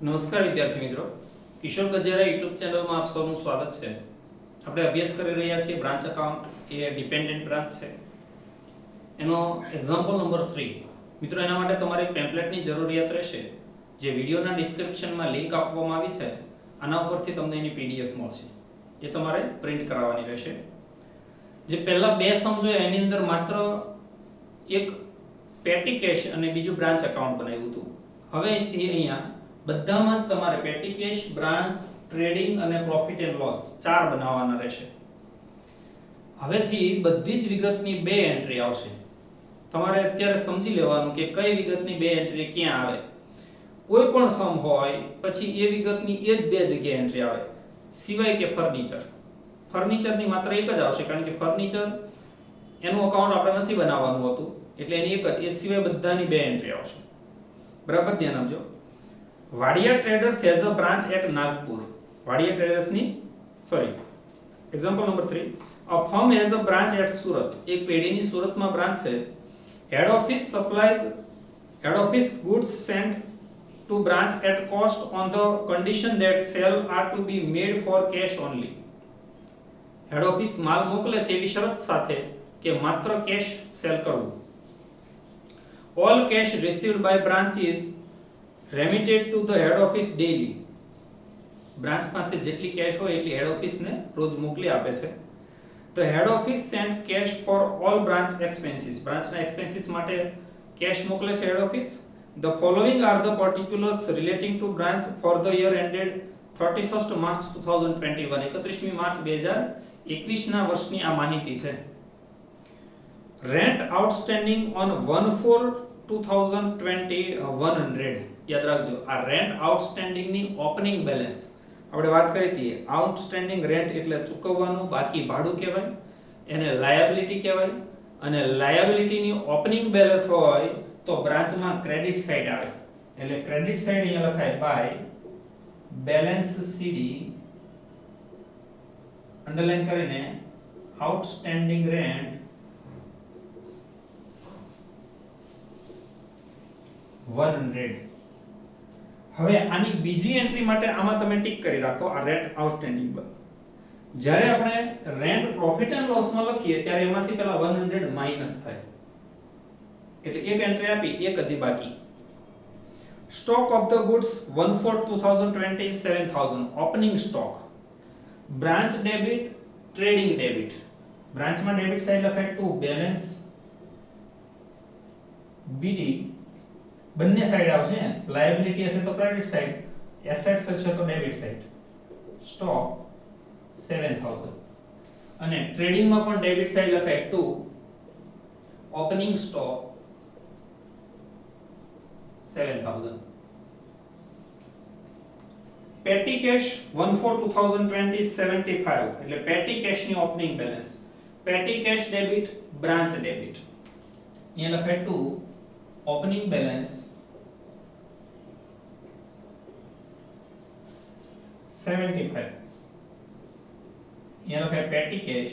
નમસ્કાર વિદ્યાર્થી મિત્રો, કિશોર ગજેરા યુટ્યુબ ચેનલમાં આપ સૌનું સ્વાગત છે. આપણે અભ્યાસ કરી રહ્યા છીએ બ્રાન્ચ એકાઉન્ટ એ ડિપેન્ડન્ટ બ્રાન્ચ છે એનો એક્ઝામ્પલ નંબર 3. મિત્રો, એના માટે તમારે એક પેમ્પલેટની જરૂરિયાત રહેશે, જે વિડિયોના ડિસ્ક્રિપ્શનમાં લિંક આપવામાં આવી છે. આના ઉપરથી તમને એની પીડીએફ મળશે, એ તમારે પ્રિન્ટ કરાવવાની રહેશે. જે પહેલા બે સમજો એની અંદર માત્ર એક પેટી કેશ અને બીજું બ્રાન્ચ એકાઉન્ટ બનાવ્યું હતું. હવે અહીંયા બધામાં જ તમારે પેટી કેશ, બ્રાન્ચ, ટ્રેડિંગ અને પ્રોફિટ એન્ડ લોસ ચાર બનાવવાના રહેશે. હવેથી બધી જ વિગતની બે એન્ટ્રી આવશે. તમારે અત્યારે સમજી લેવાનું કે કઈ વિગતની બે એન્ટ્રી ક્યાં આવે. કોઈ પણ સમ હોય પછી એ વિગતની એ જ બે જગ્યાએ એન્ટ્રી આવે, સિવાય કે ફર્નિચર. ફર્નિચરની માત્ર એક જ આવશે, કારણ કે ફર્નિચર એનું અકાઉન્ટ આપણે નથી બનાવવાનું હતું, એટલે એની એક જ. એ સિવાય બધાની બે એન્ટ્રી આવશે. બરાબર ધ્યાન આપજો. Wadia traders has a branch at Nagpur. Wadia ટ્રેડર્સની example number 3. A firm has a branch at Surat. એક પેઢીની સુરતમાં બ્રાન્ચ છે. Head office goods sent to branch at cost on the condition that sale are to be made for cash only. Head office માલ મોકલે છે એવી શરત સાથે કે માત્ર કેશ સેલ કરવું. All cash received by branch is remitted to the head office daily. Branch પાસે જેટલી કેશ હોય એટલી હેડ ઓફિસને રોજ મોકલી આપે છે. The head office sent cash for all branch expenses. બ્રાન્ચના એક્સપેન્સીસ માટે કેશ મોકલે છે head office. The following are the particulars relating to branch for the year ended 31st March 2021. 31મી March 2021 ના વર્ષની આ માહિતી છે. Rent outstanding on 1/4/2020 100. યાદ રાખજો, આ રેન્ટ આઉટસ્ટેન્ડિંગ ની ઓપનિંગ બેલેન્સ આપણે વાત કરી હતી. આઉટસ્ટેન્ડિંગ રેન્ટ એટલે ચૂકવવાનું બાકી ભાડું કહેવાય, એને લાયબિલિટી કહેવાય. અને લાયબિલિટી ની ઓપનિંગ બેલેન્સ હોય તો બ્રાન્ચમાં ક્રેડિટ સાઈડ આવે, એટલે ક્રેડિટ સાઈડ અહીંયા લખાય બાય બેલેન્સ સીડી અંડરલાઈન કરીને આઉટસ્ટેન્ડિંગ રેન્ટ 100. હવે આની બીજી એન્ટ્રી માટે આમાં તમે ટિક કરી રાખો, આ રેન્ટ આઉટસ્ટેન્ડિંગ પર. જ્યારે આપણે રેન્ટ પ્રોફિટ એન્ડ લોસ માં લખીએ ત્યારે એમાંથી પેલા 100 માઈનસ થાય, એટલે એક એન્ટ્રી આપી, એક હજી બાકી. Stock of the goods 1/4/2020 7000. Opening stock. Branch debit, trading debit. બ્રાન્ચમાં ડેબિટ સાઈડ લખાય ટુ બેલેન્સ બીડી, બંને સાઈડ આવશે. લાયબિલિટી હશે તો ક્રેડિટ સાઈડ, એસેટ્સ હશે તો ડેબિટ સાઈડ. સ્ટોક 7000. અને ટ્રેડિંગ માં પણ ડેબિટ સાઈડ લખાય ટુ ઓપનિંગ સ્ટોક 7000. પેટી કેશ 1/4/2020 75. એટલે પેટી કેશ ની opening balance. Petty cache debit, branch debit. અહીંયા લખાય ટુ opening balance 75. यहाँ लखा है petty cash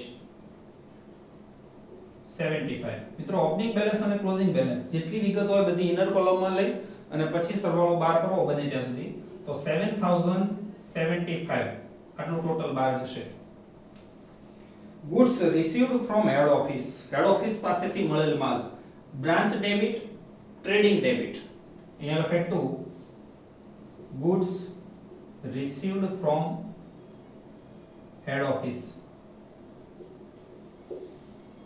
75. મિત્રો, ઓપનિંગ બેલેન્સ અને ક્લોઝિંગ બેલેન્સ જેટલી વિગત હોય બધી ઇનર કોલમમાં લઈ અને પછી સરવાળો બહાર કરો બને ત્યાં સુધી, તો 7075 આટલું ટોટલ બહાર જશે. Goods received from head office. Head office પાસેથી મળેલ માલ. Branch debit, trading debit. અહીંયા લખાય to goods received from head office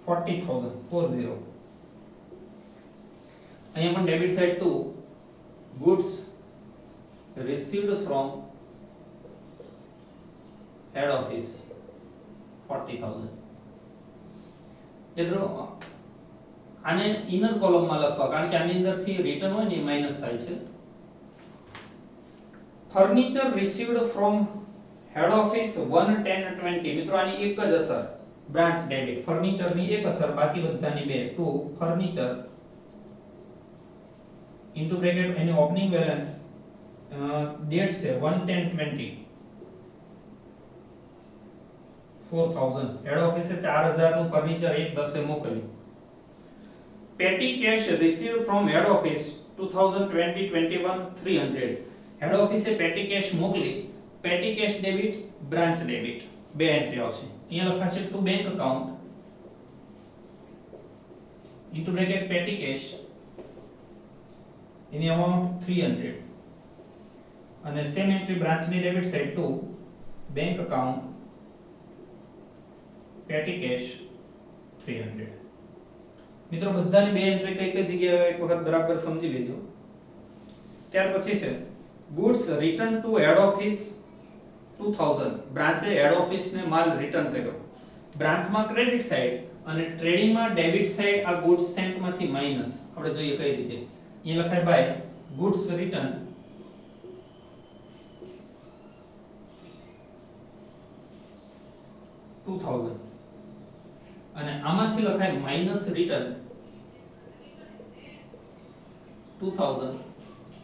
40000 40. અહીંયા પણ debit side to goods received from head office 40000. મિત્રો, આને ઇનર કોલમમાં લખવા, કારણ કે આની અંદરથી રિટર્ન હોય ને એ માઈનસ થાય છે. Furniture received from head office 1/10/20. મિત્રો, આની એક જ અસર બ્રાન્ચ ડેબિટ. ફર્નિચર ની એક અસર, બાકી બધાની બે. ટુ ફર્નિચર ઇન્ટુ બ્રેકેટ એની ઓપનિંગ બેલેન્સ ડેટ છે 1/10/20 4000. હેડ ઓફિસે 4000 નું ફર્નિચર 1/10 મોકલ્યું. Petty cash received from head office 2020-21 300. હેડ ઓફિસે પેટી કેશ મોકલી, પેટી કેશ ડેબિટ, બ્રાન્ચ ડેબિટ બે એન્ટ્રી આવશે. અહીંયા લખાશે to bank account into bracket petty cash in the amount 300 અને સેમ એન્ટ્રી બ્રાન્ચ ની debit side to bank account પેટી કેશ 300. મિત્રો બધાની બે એન્ટ્રી કઈ કઈ જગ્યાએ એક વખત બરાબર સમજી લેજો. ત્યાર પછી છે goods return to head office 2000. બ્રાન્ચે હેડ ઓફિસ ને માલ રિટર્ન કર્યો. બ્રાન્ચમાં ક્રેડિટ સાઈડ અને ટ્રેડિંગ માં ડેબિટ સાઈડ આ ગુડ્સ સેન્ટ માંથી માઈનસ. આપણે જોઈએ કઈ રીતે. અહીંયા લખાય બાય ગુડ્સ રિટર્ન $2000 અને આમાંથી લખાય માઈનસ રિટર્ન 2000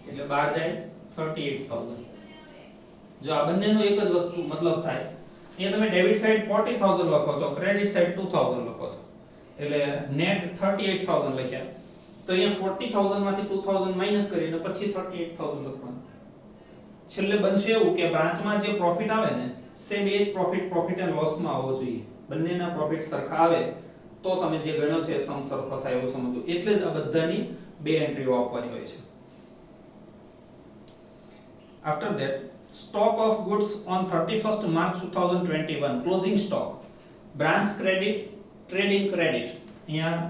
એટલે બહાર જાય 38000. જો આ બંનેનો એક જ વસ્તુ મતલબ થાય. અહીંયા તમે ડેબિટ સાઈડ 40000 લખો છો, ક્રેડિટ સાઈડ 2000 લખો છો, એટલે નેટ 38000 લખ્યા. તો અહીંયા 40000 માંથી 2000 માઈનસ કરીને પછી 38000 લખવાનું. છેલ્લે બનશે એવું કે બ્રાન્ચમાં જે પ્રોફિટ આવે ને સેમ એ જ પ્રોફિટ એન્ડ લોસ માં આવવો જોઈએ. બંનેના પ્રોફિટ સરખા આવે તો તમે જે ગણ્યો છે સમ સરખો થાય એવું સમજો. એટલે જ આ બધાની બે એન્ટ્રીઓ આપવાની હોય છે. After that, stock of goods on 31st March 2021, closing stock, branch credit, trading credit. અહીંયા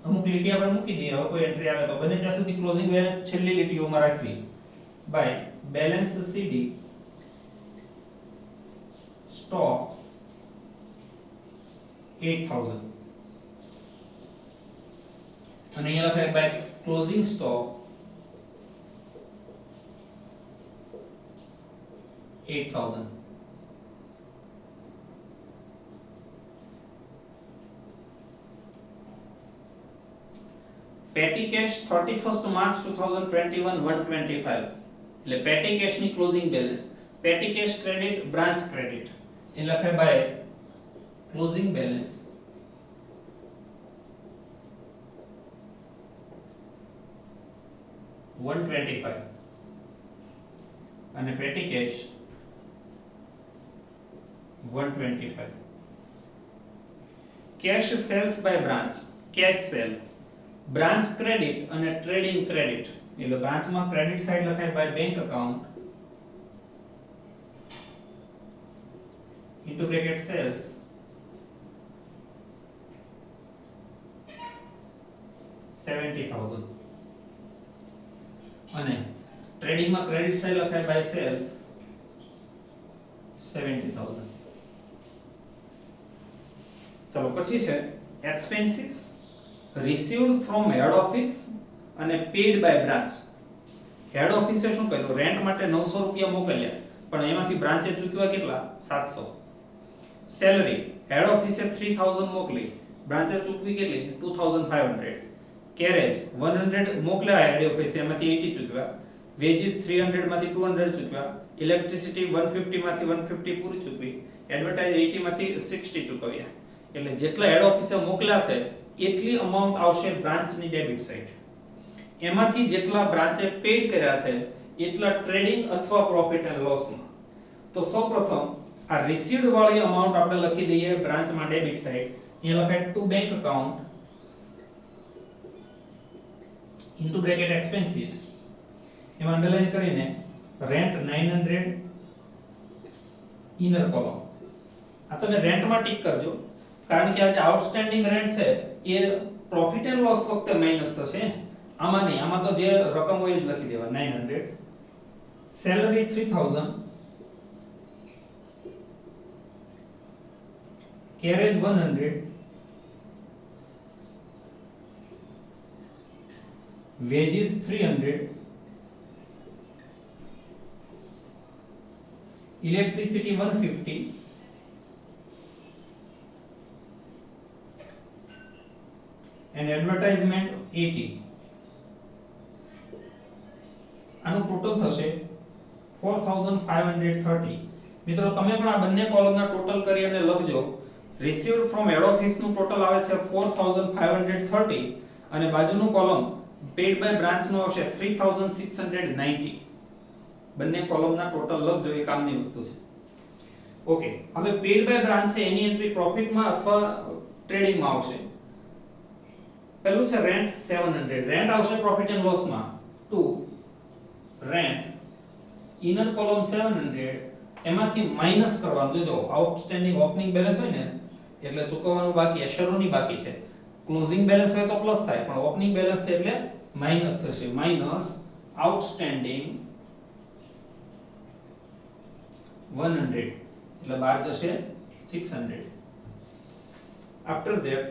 અમુક લીટી આપણે મૂકી દઈએ. હવે કોઈ એન્ટ્રી આવે તો બને ત્યાં સુધી ક્લોઝિંગ બેલેન્સ છેલ્લી લીટીઓમાં રાખવી. બાય બેલેન્સ સીડી stock 8000 અને અહીંયા લખાય બાય ક્લોઝિંગ stock 8000. પેટી કેશ 31st March 2021 125 એટલે પેટી કેશ ની closing balance. Petty cash credit, branch credit એ લખાય બાય ક્લોઝિંગ બેલેન્સ 125 અને petty cash 125. Cash sales by branch, cash sale, branch credit અને ટ્રેડિંગ ક્રેડિટ એટલે બ્રાન્ચમાં ક્રેડિટ સાઈડ લખાય by bank account into bracket sales $70,000 અને trading માં credit side લખાય બાય સેલ્સ 70,000. ચલો પછી છે expenses received from head office અને પેડ બાય બ્રાન્ચ. હેડ ઓફિસે શું કર્યું? રેન્ટ માટે 900 રૂપિયા મોકલ્યા, પણ એમાંથી બ્રાન્ચે ચૂકવ્યા કેટલા? 700. સેલરી હેડ ઓફિસે 3000 મોકલી, બ્રાન્ચે ચૂકવી કેટલી? 2500. કેરેજ 100 મોકલ્યા હેડ ઓફિસે, એમાંથી 80 ચૂકવ્યા. વેજીસ 300 માંથી 200 ચૂકવ્યા. ઇલેક્ટ્રિસિટી 150 માંથી 150 પૂરી ચૂકવી. એડવર્ટાઇઝ 80 માંથી 60 ચૂકવ્યા. એટલે જેટલા હેડ ઓફિસે મોકલ્યા છે એટલી અમાઉન્ટ આવશે બ્રાન્ચની ડેબિટ સાઈડ. એમાંથી જેટલા બ્રાન્ચે પેડ કર્યા છે એટલા ટ્રેડિંગ અથવા પ્રોફિટ એન્ડ લોસ માં. તો સૌપ્રથમ આ રિસીવ્ડ વાળી અમાઉન્ટ આપણે લખી દઈએ બ્રાન્ચમાં ડેબિટ સાઈડ. અહીંયા લખાય to bank account into bracket expenses. એમાં અંડરલાઈન કરીને રેન્ટ 900 ઇનર કોલમ. આ તમે રેન્ટમાં ટિક કરજો, કારણ કે આ જે આઉટસ્ટેન્ડિંગ રેન્ટ છે એ પ્રોફિટ એન્ડ લોસ વખતે માઈનસ થશે. આમાં નહીં, આમાં તો જે રકમ હોય એ જ લખી દેવા 900. Salary 3000, carriage 100, wages 300, electricity 150, and advertisement 80. આનું ટોટલ થશે 4530. મિત્રો તમે પણ આ બંને કોલમના ટોટલ કરી અને લખજો. રિસીવ્ડ ફ્રોમ હેડ ઓફિસ નું ટોટલ આવે છે 4530 અને બાજુનું કોલમ પેડ બાય બ્રાન્ચ નું આવશે 3690. બંને કોલમના ટોટલ લખજો, એ કામની વસ્તુ છે. ઓકે, હવે પેડ બાય બ્રાન્ચ છે એની એન્ટ્રી પ્રોફિટમાં અથવા ટ્રેડિંગમાં આવશે. પહેલું છે રેન્ટ 700, રેન્ટ આવશે પ્રોફિટ એન્ડ લોસમાં. ટુ રેન્ટ ઇનર કોલમ 700, એમાંથી માઈનસ કરવાનું. જોજો આઉટસ્ટેન્ડિંગ ઓપનિંગ બેલેન્સ હોય ને એટલે ચૂકવવાનું બાકી છે, શરૂની બાકી છે. ક્લોઝિંગ બેલેન્સ હોય તો પ્લસ થાય, પણ ઓપનિંગ બેલેન્સ છે એટલે માઈનસ થશે. માઈનસ આઉટસ્ટેન્ડિંગ 100 એટલે બહાર જશે 600. આફ્ટર ધેટ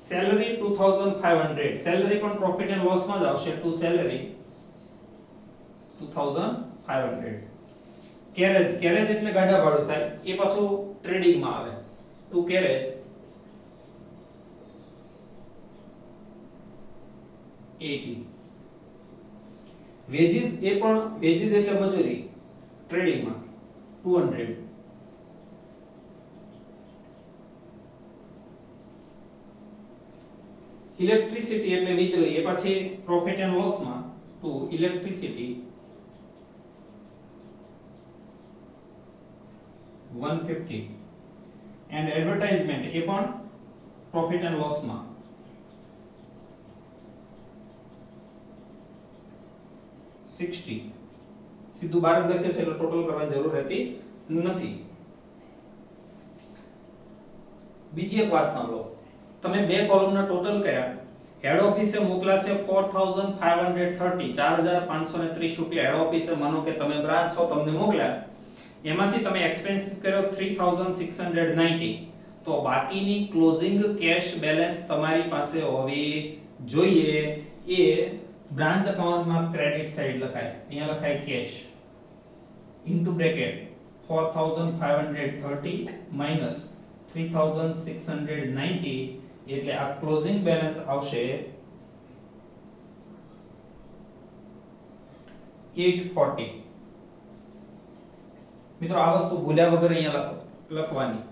સેલરી 2500, સેલરી પણ પ્રોફિટ એન્ડ લોસ માં જ આવશે. Two salary 2500. કેરેજ, કેરેજ એટલે ગાડા ભાડું થાય, એ પાછું ટ્રેડિંગ માં આવે. Two carriage 80. વેજીસ, એ પણ વેજીસ એટલે મજૂરી, ટ્રેડિંગ માં 200. ઇલેક્ટ્રિસિટી એટલે વીજળી, એ પછી પ્રોફિટ એન્ડ લોસ માં. To electricity 150. એન્ડ એડવર્ટાઇઝમેન્ટ, એ પણ પ્રોફિટ એન્ડ લોસ માં. સીધું બાર જ લખ્યું છે એટલે ટોટલ કરવાની જરૂર રહેતી નથી. બીજી એક વાત સાંભળો, તમે બે કોલમના ટોટલ કર્યા, હેડ ઓફિસે મોકલા છે 4530, 4530 રૂપિયા હેડ ઓફિસે, માનો કે તમે બ્રાન્ચ છો, તમને મોકલ્યા. એમાંથી તમે એક્સપેન્સીસ કર્યો 3690, તો બાકીની ક્લોઝિંગ કેશ બેલેન્સ તમારી પાસે હોવી જોઈએ. એ બ્રાન્ચ એકાઉન્ટમાં ક્રેડિટ સાઈડ લખાય, અહીંયા લખાય કેશ ઇન્ટુ બ્રેકેટ 4530 માઈનસ 3690, એટલે આ ક્લોઝિંગ બેલેન્સ આવશે 840. મિત્રો આ વસ્તુ ભૂલ્યા વગર અહીંયા લખવાની.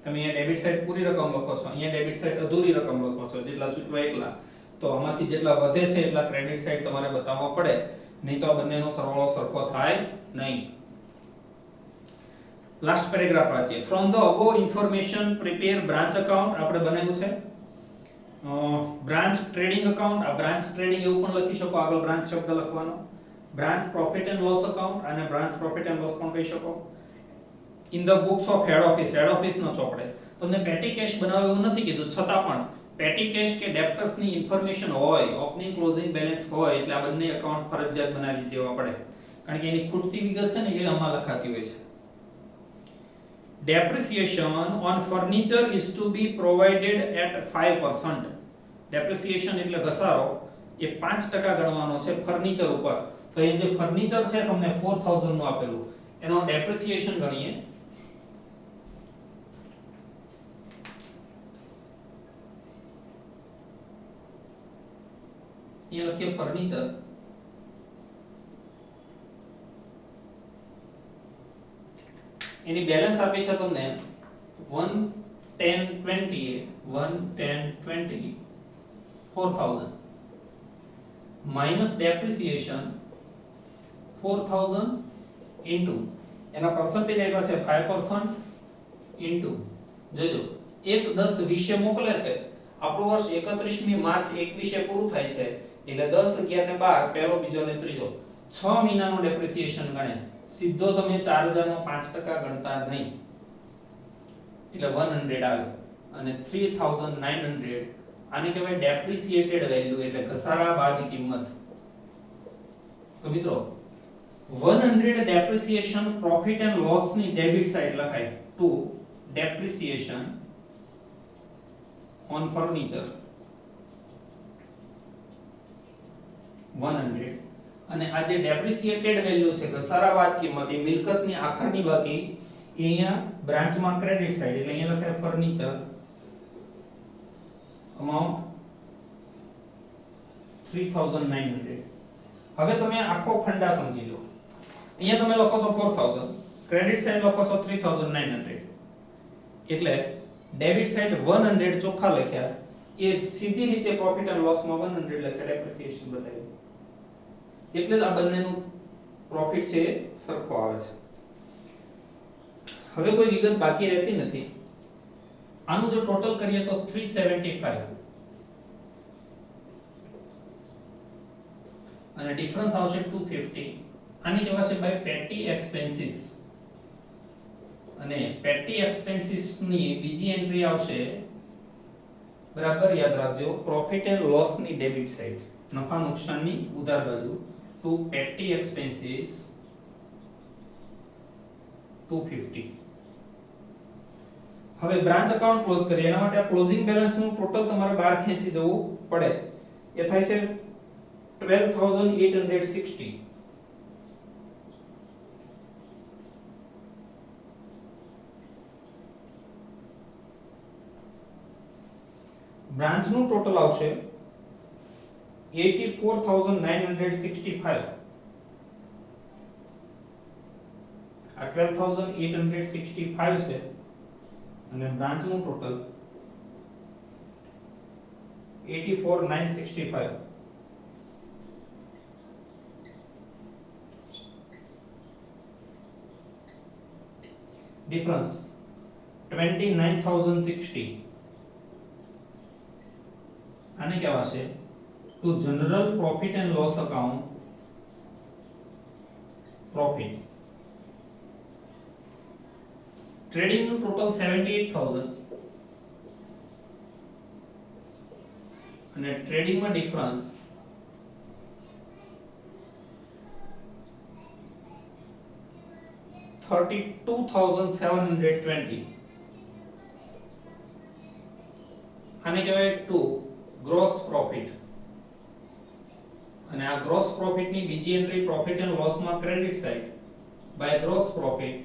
તમે અહીંયા ડેબિટ સાઈડ પૂરી રકમ લખો છો, અહીંયા ડેબિટ સાઈડ અધૂરી રકમ લખો છો, જેટલા ચૂકવા એટલા. તો આમાંથી જેટલા વધે છે એટલા ક્રેડિટ સાઈડ તમારે બતાવવા પડે, નહીં તો આ બંનેનો સરવાળો સરખો થાય નહીં. લાસ્ટ પેરેગ્રાફ વાંચીએ. From the above information prepare branch account, આપણે બનાવ્યું છે બ્રાન્ચ ટ્રેડિંગ એકાઉન્ટ. આ બ્રાન્ચ ટ્રેડિંગ એવું પણ લખી શકો, આગળ બ્રાન્ચ શબ્દ લખવાનો. Branch profit and loss account, અને બ્રાન્ચ પ્રોફિટ એન્ડ લોસ પણ કહી શકો. In the books of head office, head office નો ચોપડે. તમને પેટી કેશ બનાવવું એવું નથી કીધું, છતાં પણ પેટી કેશ કે ડેપ્ટર્સ ની ઇન્ફોર્મેશન હોય, ઓપનિંગ ક્લોઝિંગ બેલેન્સ હોય, એટલે આ બંને એકાઉન્ટ ફરજિયાત બનાવી દેવા પડે, કારણ કે એની ખૂટતી વિગત છે ને એ આમાં લખાતી હોય છે. Depreciation on furniture is to be provided at 5%. Depreciation એટલે ઘસારો, એ 5% ગણવાનો છે ફર્નિચર ઉપર. તો એ જે ફર્નિચર છે તમને 4000 નું આપેલું, એનો ડેપ્રિસિએશન ગણીએ. એ લખીએ ફર્નિચર, એની બેલેન્સ આપી છે તમને 11020 4000 માઈનસ ડેપ્રિસિએશન 4000 ઇન્ટુ એના પરસેન્ટેજ આપ્યા છે 5% ઇન્ટુ, જોજો 1/10/20 મોકલે છે. આપણું વર્ષ 31મી માર્ચ 21 પૂરું થાય છે, એટલે 10 11 ને 12 પહેલો બીજો ને ત્રીજો 6 મહિનાનો ડેપ્રિસિએશન ગણે. સીધો તમે 4000 નો 5% ગણતા નહીં, એટલે 100 આવે. અને 3900 આને કહેવાય ડેપ્રિસિએટેડ વેલ્યુ, એટલે ઘસારા બાદ કિંમત. તો મિત્રો 100 ડેપ્રિસિએશન પ્રોફિટ એન્ડ લોસ ની ડેબિટ સાઈડ લખાય. ટુ ડેપ્રિસિએશન on furniture 100, અને આ જે ડેપ્રિસિએટેડ વેલ્યુ છે ઘસારા બાદ કિંમત, એ મિલકતની આખરની બાકી, એ અહીંયા બ્રાન્ચમાં ક્રેડિટ સાઈડ, એટલે અહીંયા લખાય ફર્નિચર અમાઉન્ટ 3900. હવે તમે આખો ફંડા સમજી લો. અહીંયા તમે લખો છો 4000, ક્રેડિટ સાઈડ લખો છો 3900, એટલે ડેબિટ સાઈડ 100 ચોખ્ખા લખ્યા, એ સીધી રીતે પ્રોફિટ એન્ડ લોસ માં 100 લખ્યા, ડેપ્રિસિએશન બતાવ્યું. એટલે જ આ બંનેનું પ્રોફિટ છે એ સરખો આવે છે. હવે કોઈ વિગત બાકી રહેતી નથી. આનું જો ટોટલ કરીએ તો 375 અને ડિફરન્સ આવશે 250. આની કહેવાશે બાય પેટી એક્સપેન્સીસ અને પેટી એક્સપેન્સીસ ની બીજી એન્ટ્રી આવશે બરાબર યાદ રાખજો પ્રોફિટ એન્ડ લોસ ની ડેબિટ સાઈડ નફા નુકસાનની ઉધાર બાજુ ટુ પેટી એક્સપેન્સીસ 250. હવે બ્રાન્ચ અકાઉન્ટ ક્લોઝ કરીએ એના માટે આ ક્લોઝિંગ બેલેન્સ નું ટોટલ તમારે બહાર ખેંચી જવું પડે. એ થાય છે 12860. બ્રાન્ચ નું ટોટલ આવશે 84965. આ 12865 છે અને બ્રાન્ચ નું ટોટલ 84965. ડિફરન્સ 29060. આને કહેવાશે to general profit and loss account profit. Trading નું ટોટલ 78000 અને ટ્રેડિંગ માં ડિફરન્સ 32720. આને કહેવાય ટુ ગ્રોસ પ્રોફિટ અને આ ગ્રોસ પ્રોફિટ ની બીજી એન્ટ્રી પ્રોફિટ એન્ડ લોસ માં credit side by gross profit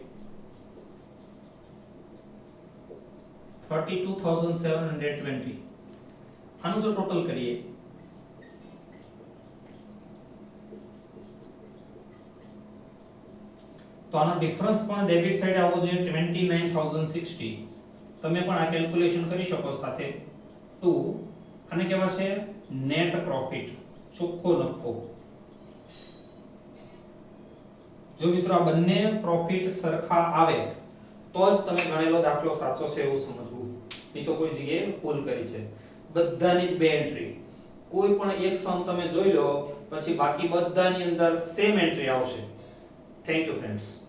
32720. આનું જો ટોટલ કરીએ તો આનો ડિફરન્સ પણ ડેબિટ સાઈડ આવવો જોઈએ 29060. તમે પણ આ કેલ્ક્યુલેશન કરી શકો સાથે. ટુ આને કહેવાશે નેટ પ્રોફિટ ચોખ્ખો નફો. જો મિત્રો આ બંને પ્રોફિટ સરખા આવે તો જ તમે ગણેલો દાખલો સાચો છે એવું સમજવું. નહીં તો કોઈ જગ્યાએ ભૂલ કરી છે. બધાની જ બે એન્ટ્રી કોઈ પણ એક સમ તમે જોઈ લો પછી બાકી બધાની અંદર સેમ એન્ટ્રી આવશે. Thank you friends.